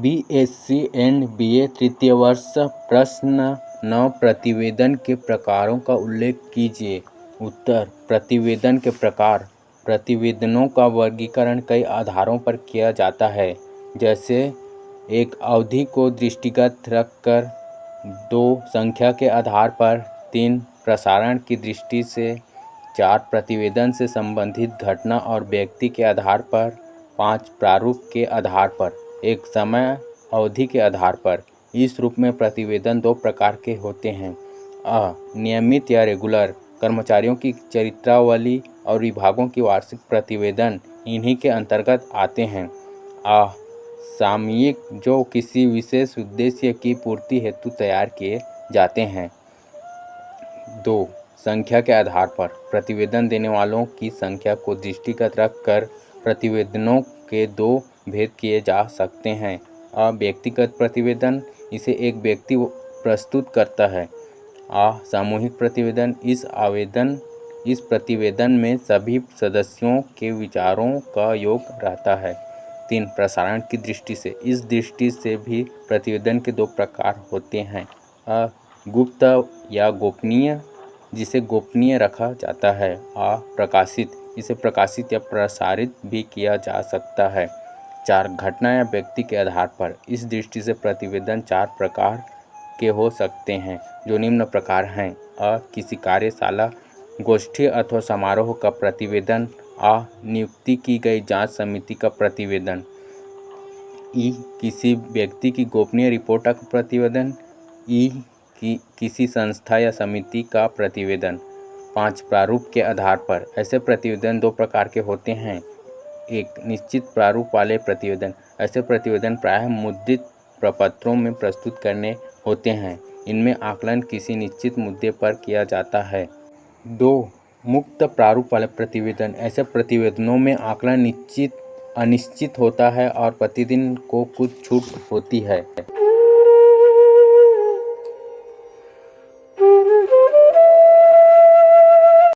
BSc and BA तृतीय वर्ष प्रश्न 9 प्रतिवेदन के प्रकारों का उल्लेख कीजिए। उत्तर। प्रतिवेदन के प्रकार। प्रतिवेदनों का वर्गीकरण कई आधारों पर किया जाता है, जैसे 1 अवधि को दृष्टिगत रखकर, 2 संख्या के आधार पर, 3 प्रसारण की दृष्टि से, 4 प्रतिवेदन से संबंधित घटना और व्यक्ति के आधार पर, 5 प्रारूप के आधार पर, 1 समय अवधि के आधार पर। इस रूप में प्रतिवेदन 2 प्रकार के होते हैं। अ नियमित या रेगुलर कर्मचारियों की चरित्रावली और विभागों की वार्षिक प्रतिवेदन इन्हीं के अंतर्गत आते हैं। अ सामयिक जो किसी विशेष उद्देश्य की पूर्ति हेतु तैयार किए जाते हैं। 2 संख्या के आधार पर प्रतिवेदन देने वालों की संख्या को दृष्टिगत रखकर प्रतिवेदनों के 2 भेद किए जा सकते हैं। अ व्यक्तिगत प्रतिवेदन, इसे एक व्यक्ति प्रस्तुत करता है। अ सामूहिक प्रतिवेदन, इस प्रतिवेदन में सभी सदस्यों के विचारों का योग रहता है। 3 प्रसारण की दृष्टि से, इस दृष्टि से भी प्रतिवेदन के 2 प्रकार होते हैं। अ गुप्त या गोपनीय, जिसे गोपनीय रखा जाता है। अ प्रकाशित, इसे प्रकाशित या प्रसारित भी किया जा सकता है। 4 घटना या व्यक्ति के आधार पर, इस दृष्टि से प्रतिवेदन 4 प्रकार के हो सकते हैं, जो निम्न प्रकार हैं। अ किसी कार्यशाला, गोष्ठी अथवा समारोह का प्रतिवेदन। अ नियुक्ति की गई जांच समिति का प्रतिवेदन। ई किसी व्यक्ति की गोपनीय रिपोर्ट का प्रतिवेदन। ई किसी संस्था या समिति का प्रतिवेदन। 5 प्रारूप के आधार पर, ऐसे प्रतिवेदन 2 प्रकार के होते हैं। 1 निश्चित प्रारूप वाले प्रतिवेदन, ऐसे प्रतिवेदन प्रायः मुद्रित प्रपत्रों में प्रस्तुत करने होते हैं। इनमें आकलन किसी निश्चित मुद्दे पर किया जाता है। 2 मुक्त प्रारूप वाले प्रतिवेदन, ऐसे प्रतिवेदनों में आकलन अनिश्चित होता है और प्रतिदिन को कुछ छूट होती है।